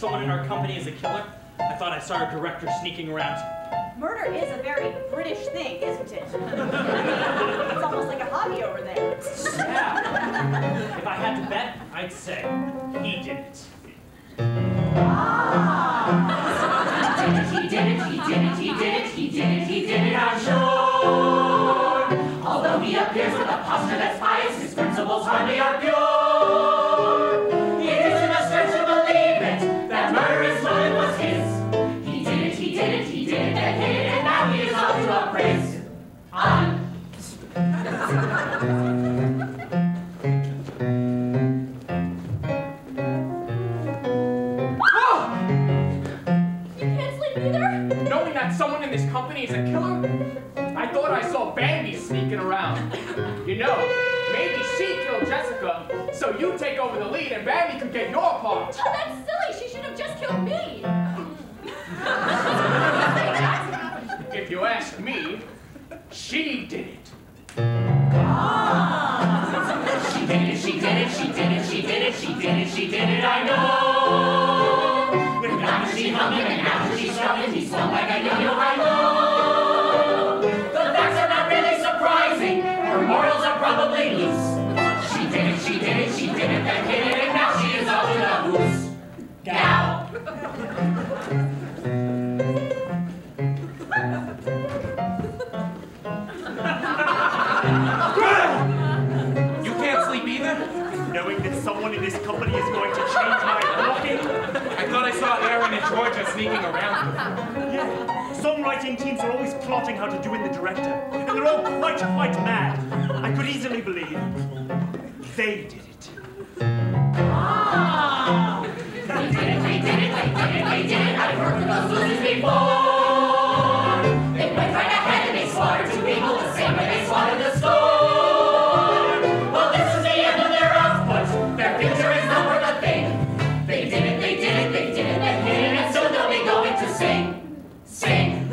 someone in our company is a killer, I thought I saw our director sneaking around. Murder is a very British thing, isn't it? It's almost like a hobby over there. Yeah. If I had to bet, I'd say he did it. He did it, he did it, he did it, he did it, he did it, I'm sure. Although he appears with a posture that's pious, his principles hardly are pure. It isn't a stretch to believe it, that murderous motive was his. He did it, he did it, he did it, and hid it, and now he is off to a praise. Knowing that someone in this company is a killer, I thought I saw Bambi sneaking around. You know, maybe she killed Jessica, so you take over the lead and Bambi could get your part. Oh, that's silly. She should have just killed me. If you ask me, she did it. She did it, she did it, she did it, she did it, she did it, she did it, I know. After she hung him and after she struck him, he swung like a yo-yo high-low. The facts are not really surprising, her morals are probably loose. She did it, she did it, she did it, then hit it, and now she is off to the goose. Gal. You can't sleep either? Knowing that someone in this company is going to change my walking? I thought I saw Aaron and Georgia sneaking around. Yeah, songwriting teams are always plotting how to do in the director, and they're all quite mad. I could easily believe they did it. Ah! They did it, they did it, they did it, they did it. I've worked with those losers before. They went right ahead and they slaughtered two people the same way they slaughtered the storm. Well, this is the end of their output. Their future is not worth a thing. They did it, they did it, they did it, they did it, and soon they'll be going to sing. Sing.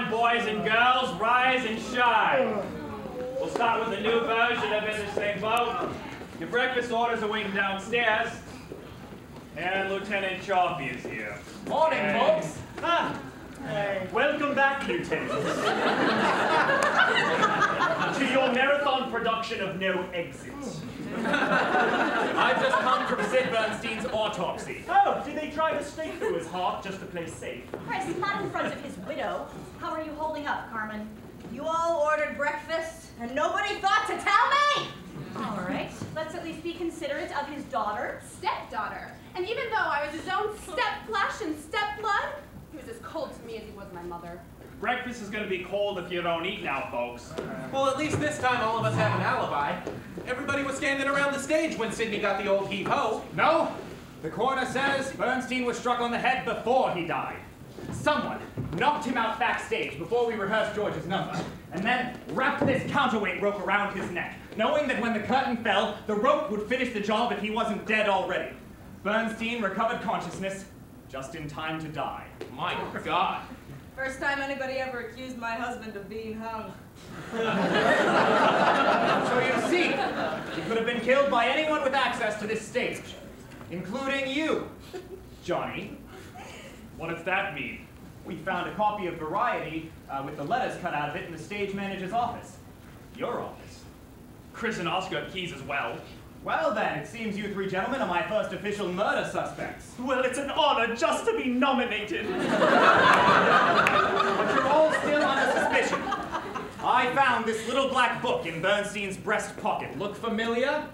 Boys and girls, rise and shine. We'll start with a new version of In the Same Boat. Your breakfast orders are waiting downstairs. And Lieutenant Choppy is here. Morning, folks. Welcome back, Lieutenant. To your marathon production of No Exit. I've just come from Sid Bernstein's autopsy. Oh, did they try to stake through his heart just to play safe? Chris, not in front of his widow. How are you holding up, Carmen? You all ordered breakfast, and nobody thought to tell me! All right, let's at least be considerate of his daughter. Stepdaughter. And even though I was his own step-flesh and step-blood, he was as cold to me as he was my mother. Breakfast is going to be cold if you don't eat now, folks. Well, at least this time all of us have an alibi. Everybody was standing around the stage when Sidney got the old heave-ho. No, the coroner says Bernstein was struck on the head before he died. Someone knocked him out backstage before we rehearsed George's number, and then wrapped this counterweight rope around his neck, knowing that when the curtain fell, the rope would finish the job if he wasn't dead already. Bernstein recovered consciousness just in time to die. My God. First time anybody ever accused my husband of being hung. So you see, he could have been killed by anyone with access to this stage, including you, Johnny. What does that mean? We found a copy of Variety with the letters cut out of it in the stage manager's office. Your office. Chris and Oscar have keys as well. Well then, it seems you three gentlemen are my first official murder suspects. Well, it's an honor just to be nominated. But you're all still under suspicion. I found this little black book in Bernstein's breast pocket. Look familiar?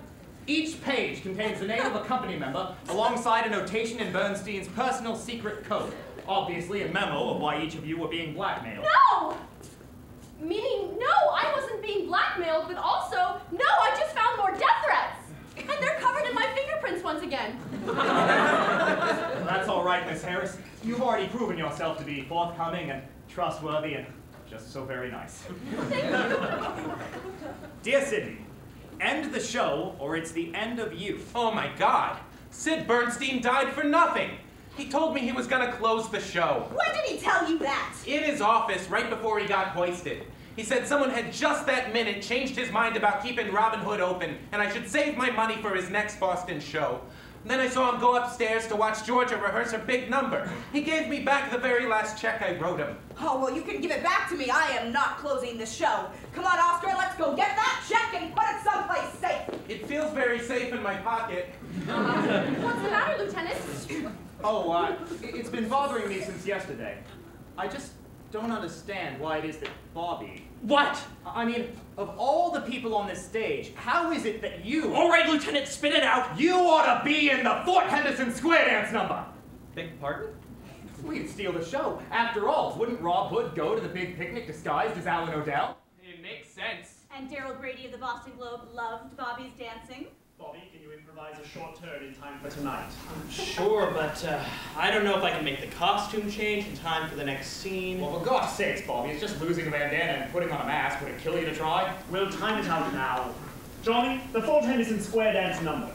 Each page contains the name of a company member alongside a notation in Bernstein's personal secret code. Obviously a memo of why each of you were being blackmailed. No! Meaning, no, I wasn't being blackmailed, but also, no, I just found more death threats. And they're covered in my fingerprints once again. That's all right, Miss Harris. You've already proven yourself to be forthcoming and trustworthy and just so very nice. Thank you. Dear Sydney, end the show or it's the end of you. Oh my God. Sid Bernstein died for nothing. He told me he was gonna close the show. When did he tell you that? In his office, right before he got hoisted. He said someone had just that minute changed his mind about keeping Robin Hood open, and I should save my money for his next Boston show. And then I saw him go upstairs to watch Georgia rehearse her big number. He gave me back the very last check I wrote him. Oh, well, you can give it back to me. I am not closing the show. Come on, Oscar, let's go get that check and put it someplace safe. It feels very safe in my pocket. What's the matter, Lieutenant? Oh, it's been bothering me since yesterday. I just don't understand why it is that Bobby... What? I mean, of all the people on this stage, how is it that you... All right, Lieutenant, spit it out. You ought to be in the Fort Henderson Square Dance number. Beg pardon? We'd steal the show. After all, wouldn't Rob Hood go to the big picnic disguised as Alan O'Dell? It makes sense. And Daryl Grady of the Boston Globe loved Bobby's dancing. Bobby, can you improvise a short turn in time for tonight? Sure, but I don't know if I can make the costume change in time for the next scene. Well, for God's sakes, Bobby, it's just losing a bandana and putting on a mask. Would it kill you to try? We'll time it out now. Johnny, the Fort Henderson Square Dance number.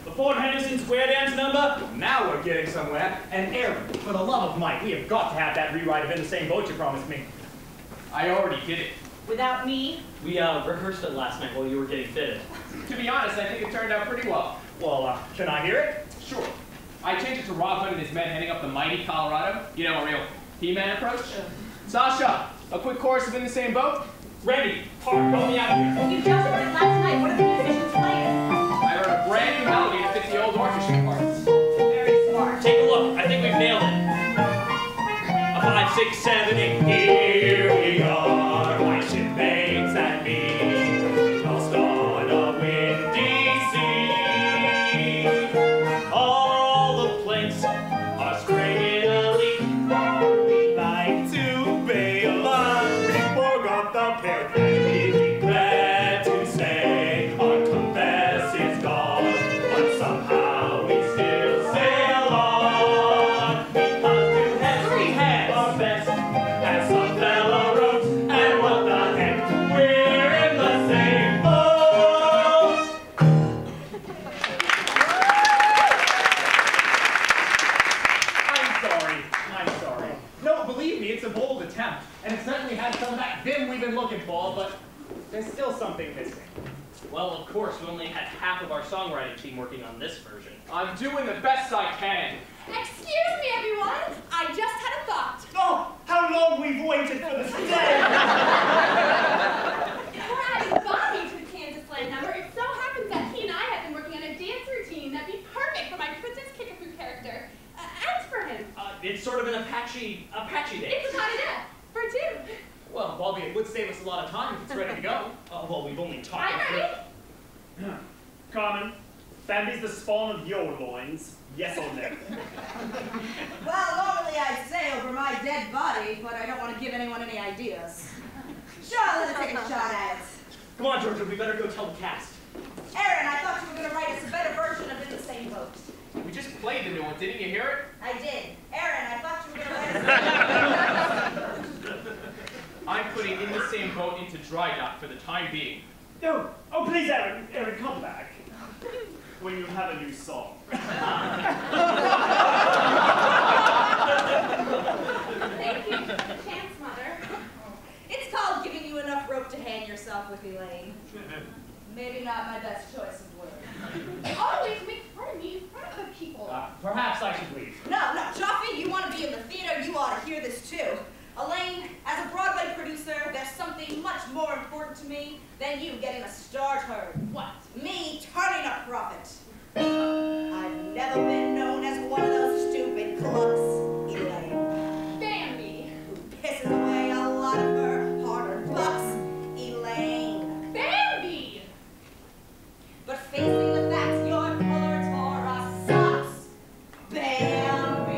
The Fort Henderson Square Dance number? Now we're getting somewhere. And Aaron, for the love of Mike, we have got to have that rewrite of In the Same Boat you promised me. I already did it. Without me? We rehearsed it last night while you were getting fitted. To be honest, I think it turned out pretty well. Well, can I hear it? Sure. I changed it to Rob Hood and his men heading up the mighty Colorado. You know, a real He-Man approach. Sasha, a quick chorus of In the Same Boat. Ready. Hard. Roll me out here. You just heard it last night. What are the musicians playing? I heard a brand new melody that fits the old orchestra parts. Very smart. Take a look. I think we've nailed it. A 5, 6, 7, 8. Here we are, my shipmates and me, lost on a windy sea. All the planks are springing a leak. We'd like to bail, but we forgot the pair. And we regret to say our compass is gone, but somehow we still sail on. Because two heads, three heads are best, as some fella wrote. And what the heck, we're in the same boat. I'm sorry. No, believe me, it's a bold attempt. And it certainly has some of that vim we've been looking for, but there's still something missing. Well, of course, we only had half of our songwriting team working on this version. I'm doing the best I can. Excuse me, everyone. I just had a thought. Oh, how long we've waited for this day! We're adding Bobby to the Kansas Land number. It so happens that he and I have been working on a dance routine that'd be perfect for my Princess Kickapoo character. And for him. It's sort of an Apache day. It's a kind of death. For two. Well, Bobby, it would save us a lot of time if it's ready to go. Well, we've only talked I'm ready. Carmen, Bambi's the spawn of your loins. Yes or no? Well, normally I'd say over my dead body, but I don't want to give anyone any ideas. Sure, let's take a shot at it. Come on, Georgia, we better go tell the cast. Aaron, I thought you were going to write us a better version of In the Same Boat. We just played the new one, didn't you hear it? I did. Aaron, I thought you were going to write us I'm putting In the Same Boat into dry dock for the time being. No. Oh, please, Aaron, come back. When you have a new song. Thank you. Chance, Mother. It's called giving you enough rope to hang yourself with, Elaine. Maybe not my best choice of words. Always make fun of me in front of other people. Perhaps I should leave. No, Chaffee, you want to be in the theater, you ought to hear this too. Elaine, as a Broadway producer, there's something much more important to me than you getting a star turn. What? Me turning a profit. I've never been known as one of those stupid clucks, Elaine. Bambi. Who pisses away a lot of her hard-earned bucks, Elaine. Bambi! But facing the facts, your color Taurus sucks, Bambi.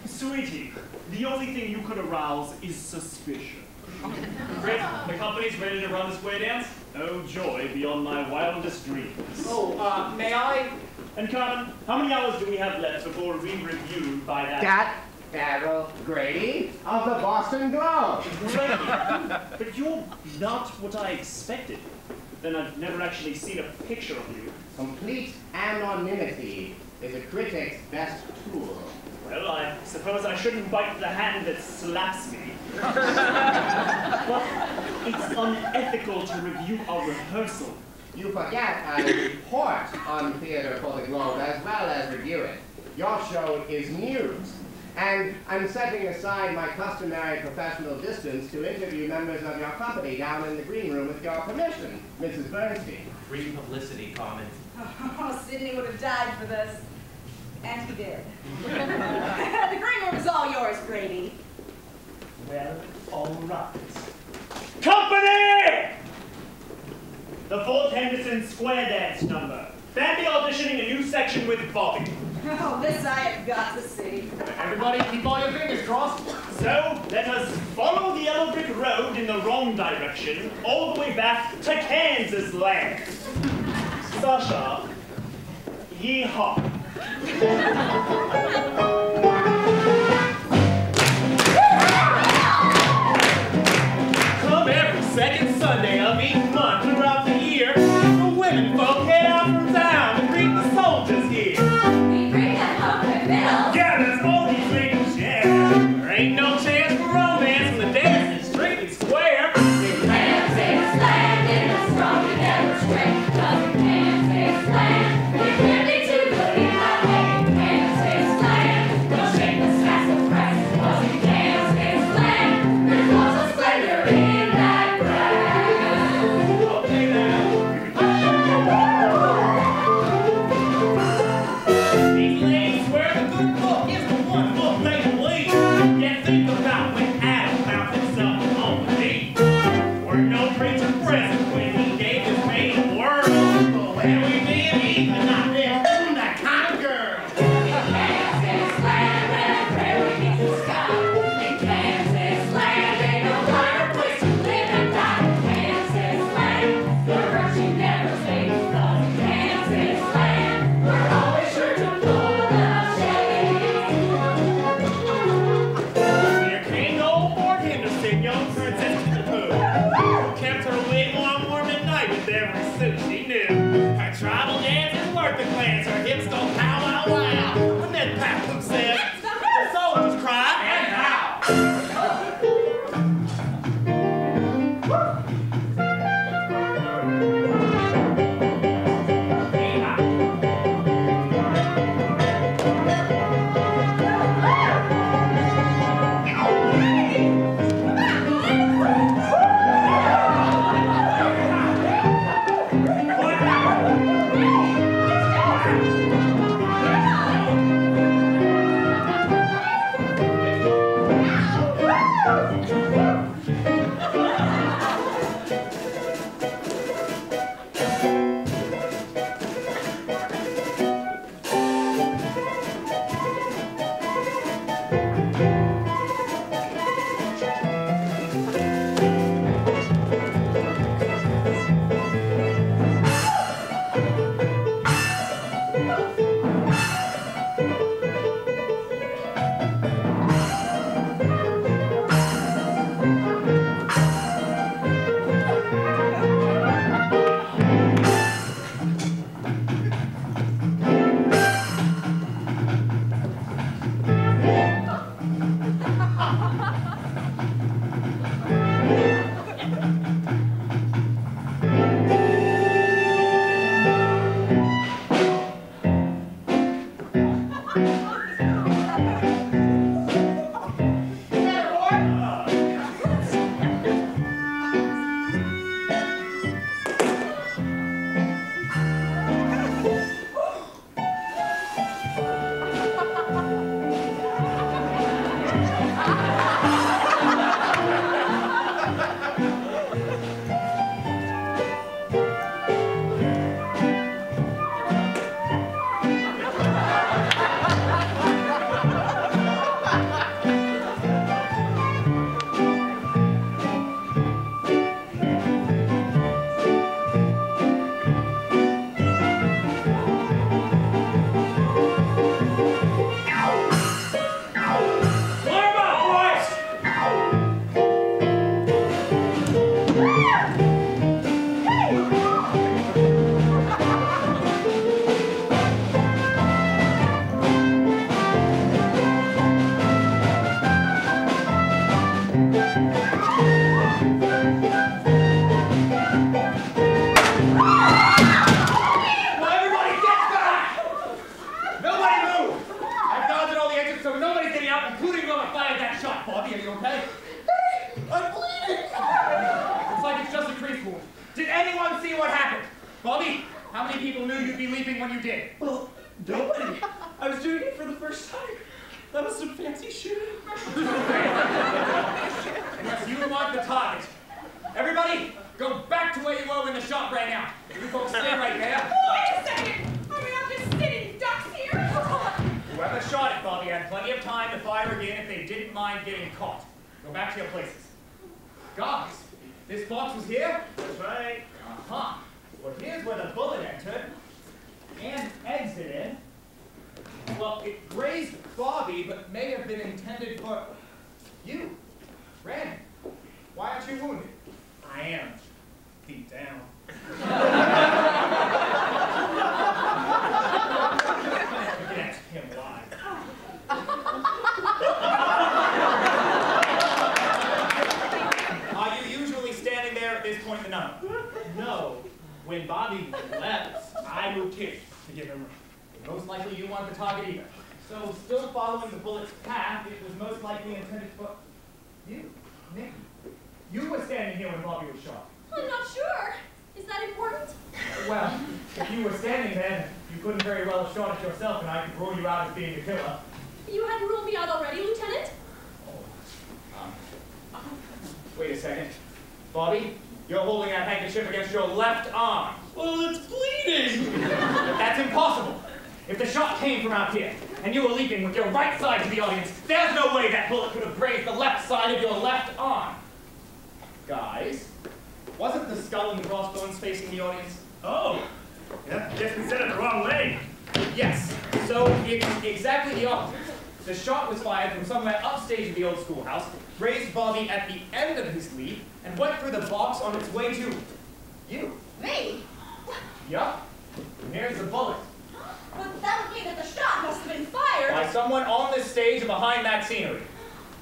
Sweetie, the only thing you could arouse is suspicion. Great, the company's ready to run the square dance? Oh joy beyond my wildest dreams. Oh, may I? And Carmen, how many hours do we have left before we reviewed by That Darrell Grady of the Boston Globe. Grady, but you're not what I expected. Then I've never actually seen a picture of you. Complete anonymity is a critic's best tool. Well, I suppose I shouldn't bite the hand that slaps me. But it's unethical to review a rehearsal. You forget I report on theater for the Globe as well as review it. Your show is news. And I'm setting aside my customary professional distance to interview members of your company down in the green room with your permission, Mrs. Bernstein. Free publicity, Carmen. Oh, Sidney would have died for this. And he did. The green room is all yours, Grady. Well, all right. Company! The Fort Henderson Square Dance number. Fancy auditioning a new section with Bobby. Oh, this I have got to see. Everybody keep all your fingers crossed. So, let us follow the yellow brick road in the wrong direction, all the way back to Kansas land. Sasha, yee-haw. Come every second Sunday of each month throughout the year, the women folk head out from town to greet the soldiers here. We bring them home with bills. Yeah, that's all these things, yeah. There ain't no chance for romance when the dance is strictly square. Land takes land in a strong and never straight. Cause it can't take land. You can't be too good in that way. It can't take land. Don't shake the sass of price. Cause it can't take land. There's lots of splendor in that grass. Okay now. These ladies swear the good book is the one book they believe. Yet think about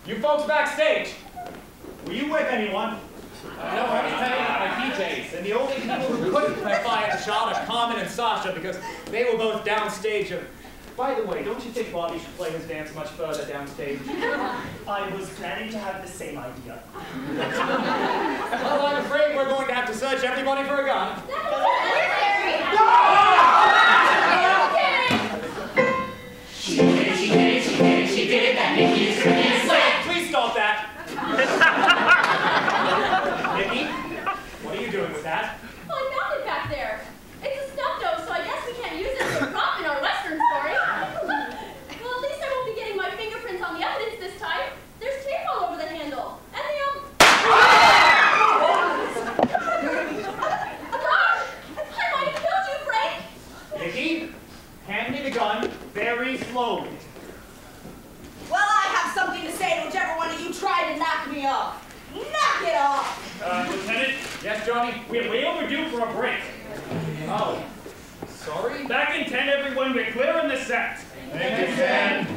You folks backstage. Were you with anyone? No, I was hanging out my PJs, and the only people who couldn't clarify at the shot are Carmen and Sasha because they were both downstage. By the way, don't you think Bobby should play his dance much further downstage? I was planning to have the same idea. Well, I'm afraid we're going to have to search everybody for a gun. She did it, she did it, she did it, she did it, that Nikki's sweat. Please stop that. Nikki, what are you doing with that? Oh, I found it back there. It's a snuff nose, so I guess we can't use it as a prop in our Western story. Well, at least I won't be getting my fingerprints on the evidence this time. There's tape all over the handle. And the, Gosh! I might have killed you, Frank! Nikki, hand me the gun very slowly. Well, I have something to say to whichever one of you try to knock me off. Knock it off! Lieutenant, Yes, Johnny? we're way overdue for a break. Oh, sorry? Back in 10, everyone, we're clearing the set. Thank you, Sam.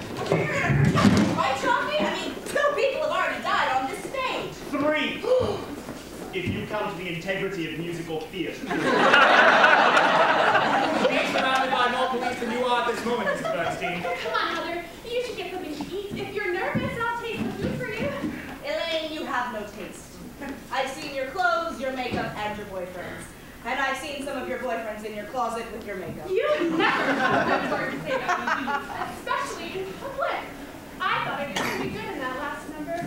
Right, Chalky? I mean, 2 people have already died on this stage. 3. If you count the integrity of musical theater. Being surrounded by more police than you are at this moment, Mr. Bernstein. Come on, Heather. You should get something to eat. If you're nervous, I'll taste the food for you. Elaine, you have no taste. I've seen your clothes, your makeup, and your boyfriends. And I've seen some of your boyfriends in your closet with your makeup. You never have a good word to say about me, especially in public. I thought I did pretty good in that last number.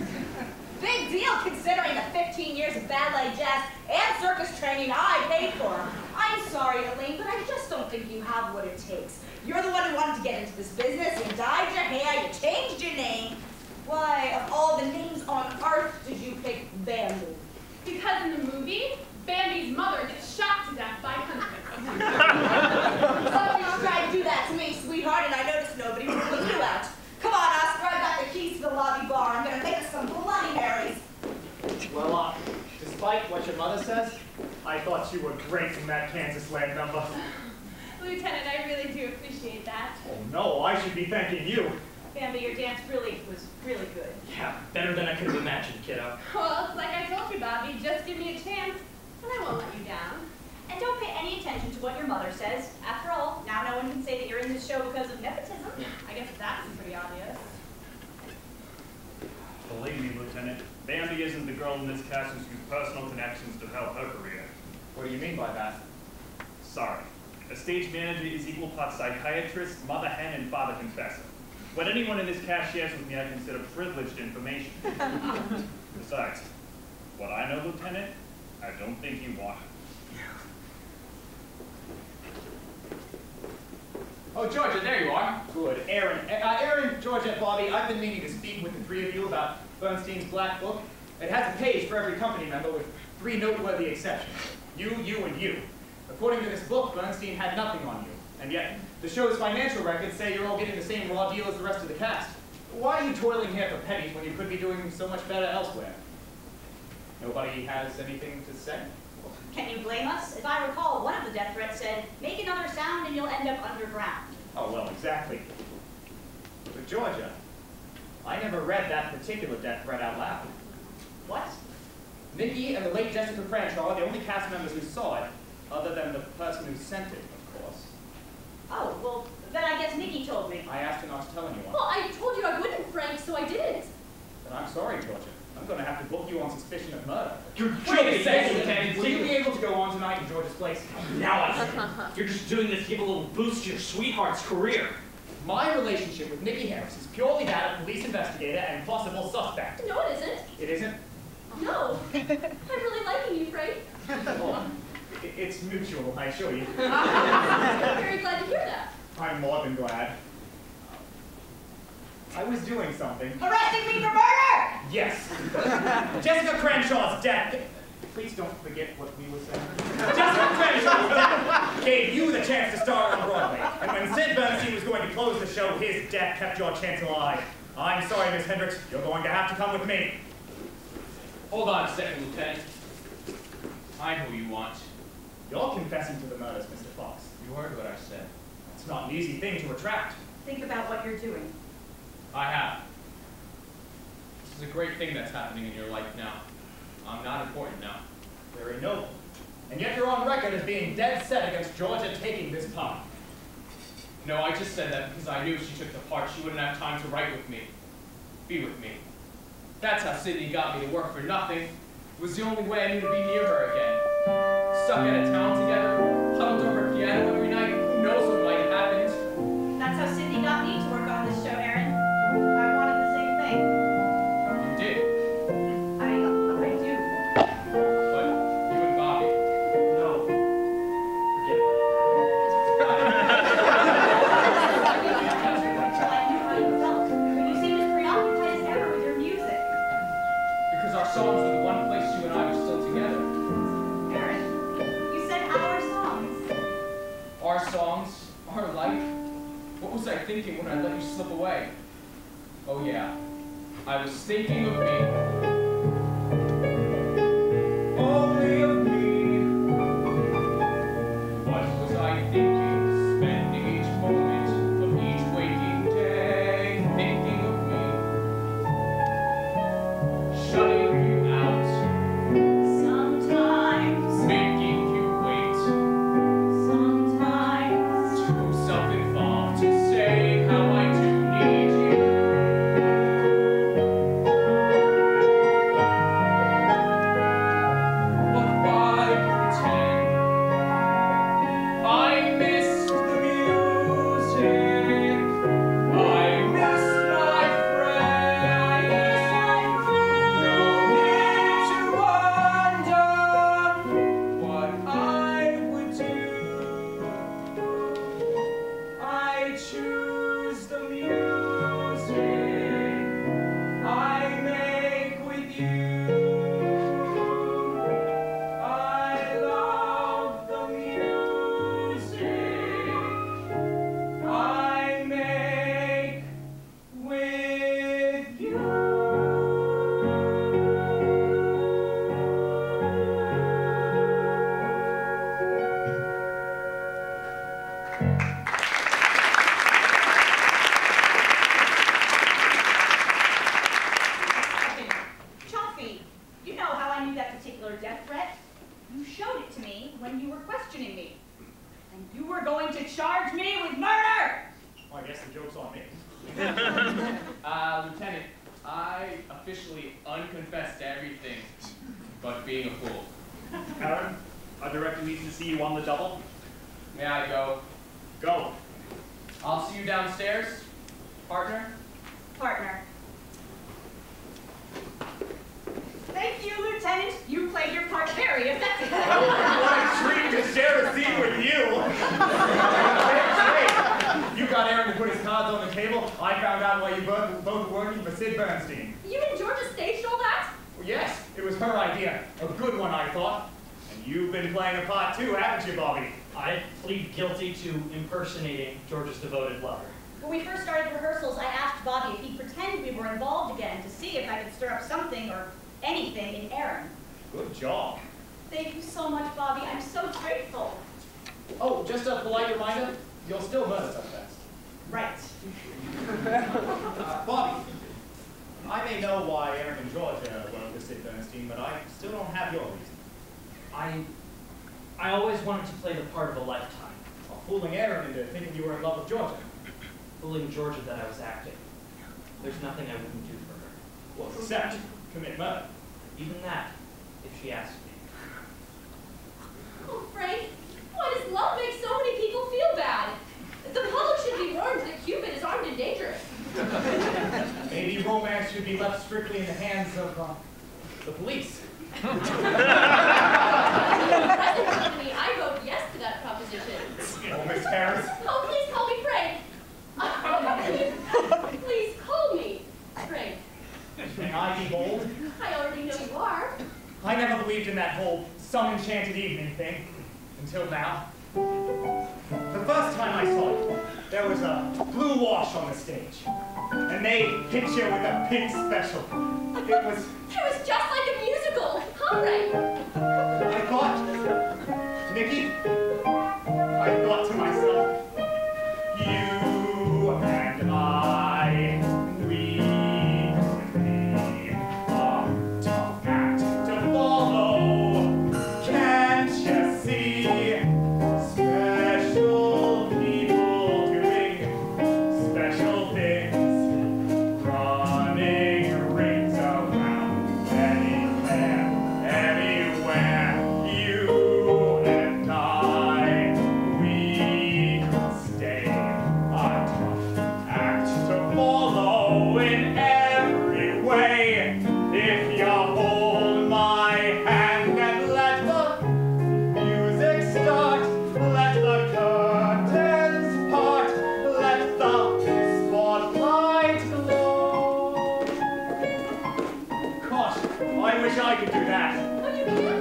Big deal considering the 15 years of ballet, jazz, and circus training I paid for. I'm sorry, Elaine, but I just don't think you have what it takes. You're the one who wanted to get into this business. You dyed your hair, you changed your name. Why, of all the names on earth, did you pick Bambi? Because in the movie, Bambi's mother gets shot to death by hundreds. Somebody's tried to do that to me, sweetheart, and I noticed nobody ruling you out. Come on, Oscar, I've got the keys to the lobby bar. I'm gonna make us some Bloody Marys. Well, despite what your mother says, I thought you were great in that Kansas Land number. Lieutenant, I really do appreciate that. Oh no, I should be thanking you. Bambi, your dance was really good. Yeah, better than I could have imagined, kiddo. Well, like I told you, Bobby, just give me a chance, and I won't let you down. And don't pay any attention to what your mother says. After all, now no one can say that you're in this show because of nepotism. I guess that's pretty obvious. Believe me, Lieutenant, Bambi isn't the girl in this cast who's used personal connections to help her career. What do you mean by that? Sorry. A stage manager is equal parts psychiatrist, mother hen, and father confessor. What anyone in this cast shares with me I consider privileged information. Besides, what I know, Lieutenant, I don't think you want it. Oh, Georgia, there you are. Good. Aaron, Georgia, Bobby, I've been meaning to speak with the 3 of you about Bernstein's Black Book. It has a page for every company member with 3 noteworthy exceptions. You, and you. According to this book, Bernstein had nothing on you. And yet, the show's financial records say you're all getting the same raw deal as the rest of the cast. Why are you toiling here for pennies when you could be doing so much better elsewhere? Nobody has anything to say? Can you blame us? If I recall, one of the death threats said, make another sound and you'll end up underground. Oh, well, exactly. But Georgia, I never read that particular death threat out loud. What? Nikki and the late Jessica Cranshaw are the only cast members who saw it, other than the person who sent it, of course. Oh, well, then I guess Nikki told me. I asked her not to tell anyone. Well, I told you I wouldn't, Frank, so I didn't. But I'm sorry, Georgia. I'm going to have to book you on suspicion of murder. You're Wait a second, Lieutenant. Will you be able to go on tonight in Georgia's place? Now I see. You're just doing this to give a little boost to your sweetheart's career. My relationship with Nikki Harris is purely that of police investigator and possible suspect. No, it isn't. It isn't? No. I'm really liking you, Frank. Well, it's mutual, I assure you. I'm very glad to hear that. I'm more than glad. I was doing something. Arresting me for murder! Yes. Jessica Cranshaw's death. Please don't forget what we were saying. Jessica Cranshaw's death gave you the chance to star on Broadway. And when Sid Bernstein was going to close the show, his death kept your chance alive. I'm sorry, Miss Hendricks. You're going to have to come with me. Hold on a second, Lieutenant. I know who you want. You're confessing to the murders, Mr. Fox. You heard what I said. It's not an easy thing to retract. Think about what you're doing. I have. This is a great thing that's happening in your life now. I'm not important now. Very noble. And yet you're on record as being dead set against Georgia taking this part. No, I just said that because I knew if she took the part, she wouldn't have time to write with me. Be with me. That's how Sydney got me to work for nothing. It was the only way I knew to be near her again. Stuck out of town together, huddled over a piano every night. Who knows what might have happened? That's how Sydney got me to work on this show, Aaron. I wanted the same thing. You did. I do. But you and Bobby. No. Forget about I knew how you felt. But you seemed as preoccupied as ever with your music. Because our songs were the one place you and I were still together. Aaron, you said our songs. Our songs, our life. What was I thinking when I let you slip away? Oh yeah, I was thinking of me. Only of me. What was I thinking, spending each moment of each waking day, thinking of me, shutting you out, Sometimes, making you wait, sometimes. too self-involved to say how I do need you. But why pretend? I miss the music. I miss my friends. No need to wonder what I would do. I choose the music I make with you. I love the music I make with you. Chuffy, you know how I knew that particular death threat? You showed it to me when you were questioning me. And you were going to charge me with murder! Well, I guess the joke's on me. Lieutenant, I officially unconfessed everything but being a fool. Aaron, our director needs to see you on the double. May I go? Go. I'll see you downstairs, partner. Partner. Thank you, Lieutenant. You played your part very effectively. What a treat to share a scene with you! You got Aaron to put his cards on the table. I found out why you both were working for Sid Bernstein. You and Georgia staged all that? Well, yes, it was her idea. A good one, I thought. And you've been playing a part too, haven't you, Bobby? I plead guilty to impersonating George's devoted lover. When we first started rehearsals, I asked Bobby if he'd pretend we were involved again to see if I could stir up something or anything in Aaron. Good job. Thank you so much, Bobby. I'm so grateful. Oh, just a polite reminder, you'll still murder such fast. Right. Bobby, I may know why Aaron and Georgia wrote with Sid Bernstein, but I still don't have your reason. I always wanted to play the part of a lifetime. Well, fooling Aaron into thinking you were in love with Georgia. Fooling Georgia that I was acting. There's nothing I wouldn't do for her. Well, except commit murder. Even that, if she asked me. Oh, Frank, why does love make so many people feel bad? The public should be warned that Cupid is armed and dangerous. Maybe romance should be left strictly in the hands of the police. Present company, I vote yes to that proposition. Oh, Miss Harris. Oh, please call me Frank. Please call me Frank. May I be bold? I already know you are. I never believed in that whole some enchanted evening thing. Until now. The first time I saw it, there was a blue wash on the stage. And they hit you with a pink special. It was just like a musical, huh, Frank? I thought, Nikki, I thought to myself, you and I, we could be If you hold my hand and let the music start, let the curtains part, let the spotlight glow. Gosh, I wish I could do that. But you can't